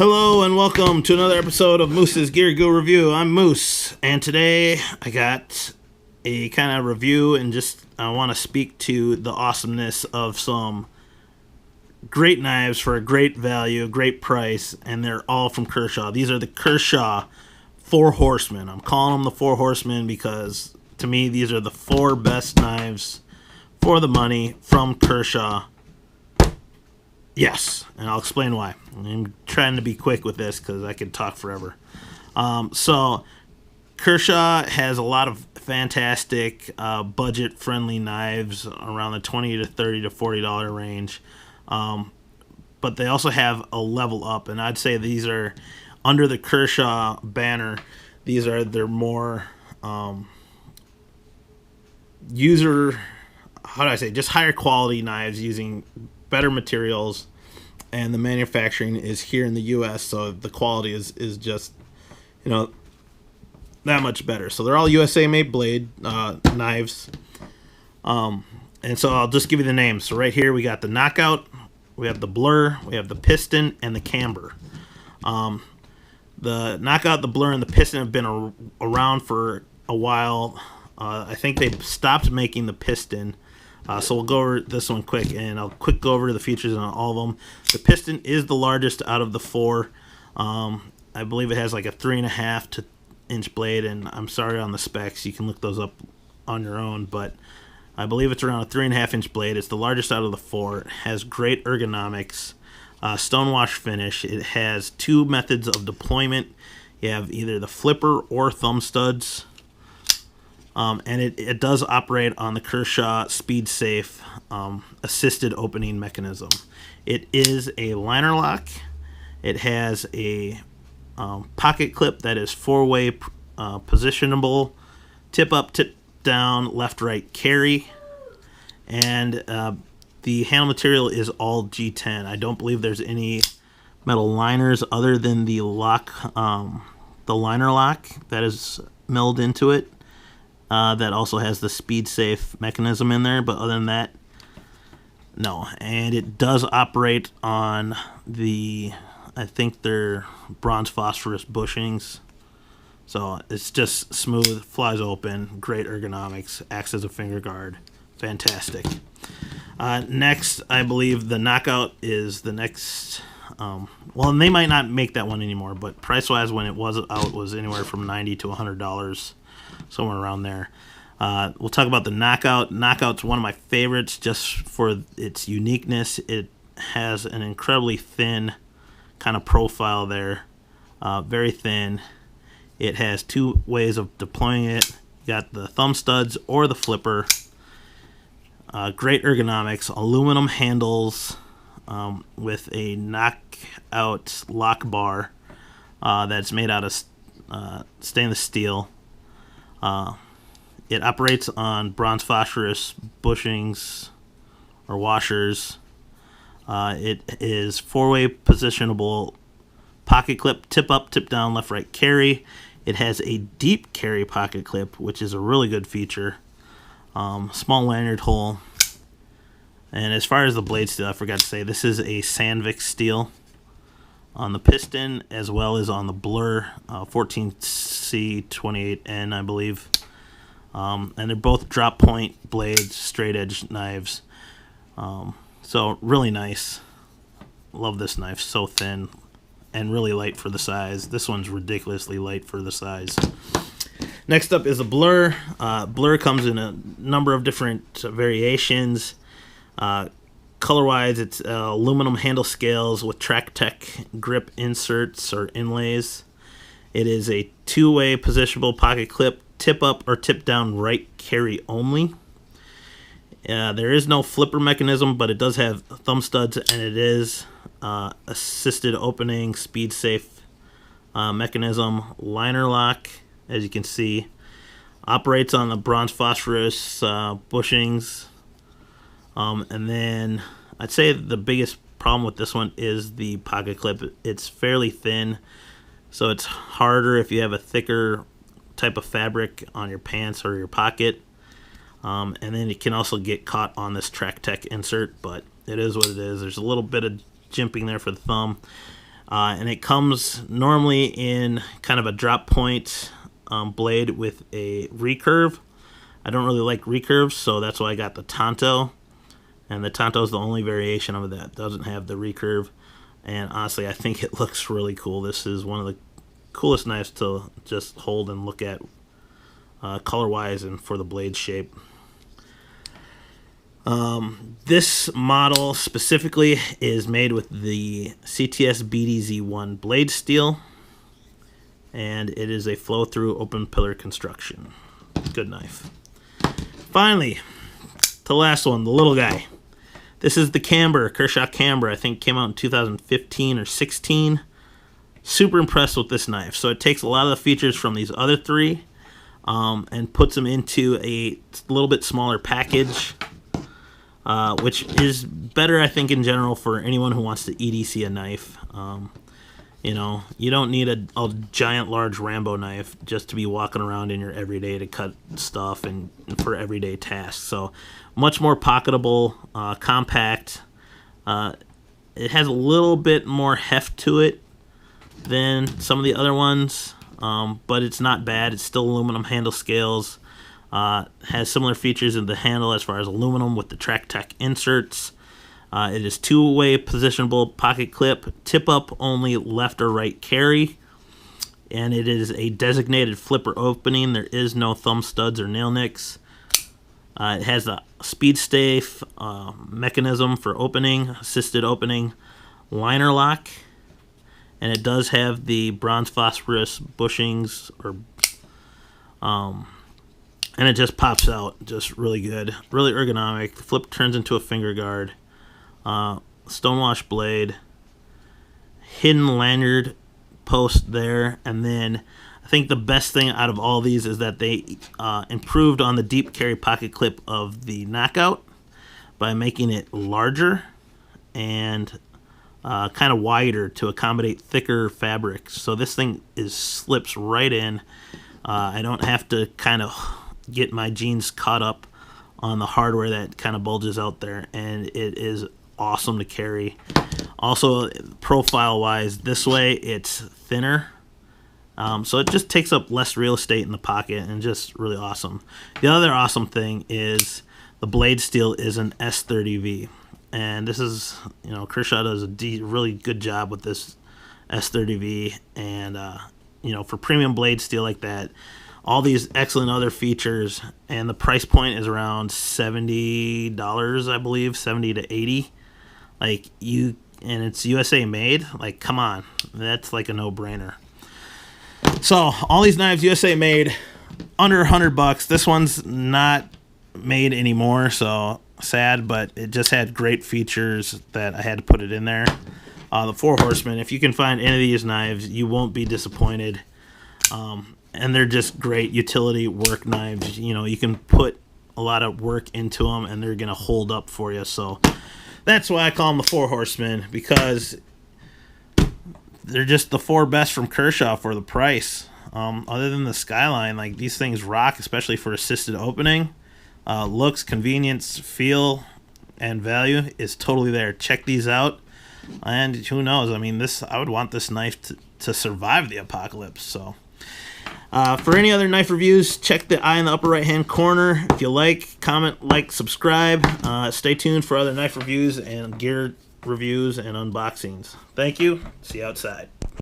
Hello and welcome to another episode of Moose's Gear Go Review. I'm Moose, and today I got a kind of review and just I want to speak to the awesomeness of some great knives for a great value, great price, and they're all from Kershaw. These are the Kershaw 4 Horsemen. I'm calling them the 4 Horsemen because to me these are the 4 best knives for the money from Kershaw. Yes, and I'll explain why. I'm trying to be quick with this because I could talk forever. So Kershaw has a lot of fantastic budget-friendly knives around the $20 to $30 to $40 range. But they also have a level up, and I'd say these are under the Kershaw banner. These are their more just higher quality knives using better materials, and the manufacturing is here in the U.S., so the quality is just, that much better. So they're all USA-made blade knives. And so I'll just give you the names. So right here we got the Knockout, we have the Blur, we have the Piston, and the Camber. The Knockout, the Blur, and the Piston have been around for a while. I think they stopped making the Piston. So we'll go over this one quick, and I'll go over the features on all of them. The Piston is the largest out of the 4. I believe it has like a 3.5 inch blade, and I'm sorry on the specs. You can look those up on your own, but I believe it's around a 3.5 inch blade. It's the largest out of the 4. It has great ergonomics, stonewash finish. It has 2 methods of deployment. You have either the flipper or thumb studs. And it does operate on the Kershaw Speed Safe assisted opening mechanism. It is a liner lock. It has a pocket clip that is 4-way positionable, tip up, tip down, left, right carry, and the handle material is all G10. I don't believe there's any metal liners other than the liner lock that is milled into it. That also has the Speed Safe mechanism in there, but other than that, no. And it does operate on I think they're bronze phosphorus bushings. So it's just smooth, flies open, great ergonomics, acts as a finger guard. Fantastic. Next, I believe the Knockout is the next. Well, they might not make that one anymore, but price-wise, when it was out, it was anywhere from $90 to $100. Somewhere around there. We'll talk about the Knockout. Knockout's one of my favorites just for its uniqueness. It has an incredibly thin kind of profile there. Very thin. It has 2 ways of deploying it. You got the thumb studs or the flipper. Great ergonomics. Aluminum handles with a Knockout lock bar that's made out of stainless steel. It operates on bronze phosphorus bushings or washers. It is 4-way positionable pocket clip, tip up, tip down, left, right carry. It has a deep carry pocket clip, which is a really good feature. Small lanyard hole. And as far as the blade steel, I forgot to say, this is a Sandvik steel on the Piston as well as on the Blur 14C28N, I believe. And they're both drop point blades, straight edge knives. So really nice. Love this knife. So thin and really light for the size. This one's ridiculously light for the size. Next up is a Blur. Blur comes in a number of different variations. Color-wise, it's aluminum handle scales with TrackTech grip inserts or inlays. It is a 2-way positionable pocket clip, tip up or tip down right carry only. There is no flipper mechanism, but it does have thumb studs, and it is assisted opening, speed safe mechanism. Liner lock, as you can see, operates on the bronze phosphorus bushings. And then I'd say the biggest problem with this one is the pocket clip. It's fairly thin, so it's harder if you have a thicker type of fabric on your pants or your pocket. And then it can also get caught on this TrackTech insert, but it is what it is. There's a little bit of jimping there for the thumb. And it comes normally in kind of a drop point blade with a recurve. I don't really like recurves, so that's why I got the Tonto. And the Tonto is the only variation of that doesn't have the recurve. And honestly, I think it looks really cool. This is one of the coolest knives to just hold and look at color-wise and for the blade shape. This model specifically is made with the CTS BDZ1 blade steel, and it is a flow-through open pillar construction. Good knife. Finally, the last one, the little guy. This is the Camber, Kershaw Camber. I think it came out in 2015 or 16. Super impressed with this knife. So it takes a lot of the features from these other three and puts them into a little bit smaller package, which is better, I think, in general for anyone who wants to EDC a knife. You know, you don't need a giant, large Rambo knife just to be walking around in your everyday to cut stuff and for everyday tasks. So much more pocketable, compact. It has a little bit more heft to it than some of the other ones, but it's not bad. It's still aluminum handle scales. Has similar features in the handle as far as aluminum with the Track Tech inserts. It is two-way positionable pocket clip, tip-up only left or right carry, and it is a designated flipper opening. There is no thumb studs or nail nicks. It has a speed stay mechanism for opening, assisted opening, liner lock, and it does have the bronze phosphorus bushings, and it just pops out, just really good, really ergonomic. The flip turns into a finger guard. Stonewash blade, hidden lanyard post there, and then I think the best thing out of all these is that they improved on the deep carry pocket clip of the Knockout by making it larger and kind of wider to accommodate thicker fabrics. So this thing slips right in. I don't have to kind of get my jeans caught up on the hardware that kind of bulges out there, and it is awesome to carry. Also, profile wise, this way it's thinner, so it just takes up less real estate in the pocket, and just really awesome. The other awesome thing is the blade steel is an S30V, and this is, you know, Kershaw does a really good job with this S30V, and you know, for premium blade steel like that, all these excellent other features, and the price point is around $70, I believe, 70 to 80. Like, and it's USA made. Like, come on, that's like a no-brainer. So all these knives USA made, under $100. This one's not made anymore, so sad, but it just had great features that I had to put it in there. The Four Horsemen, if you can find any of these knives, you won't be disappointed. And they're just great utility work knives. You know, you can put a lot of work into them, and they're gonna hold up for you. So that's why I call them the Four Horsemen, because they're just the four best from Kershaw for the price. Other than the Skyline, like, these things rock, especially for assisted opening. Looks, convenience, feel, and value is totally there. Check these out, and who knows? I mean, I would want this knife to survive the apocalypse. So. For any other knife reviews, check the eye in the upper right hand corner. If you like, comment, like, subscribe. Stay tuned for other knife reviews and gear reviews and unboxings. Thank you. See you outside.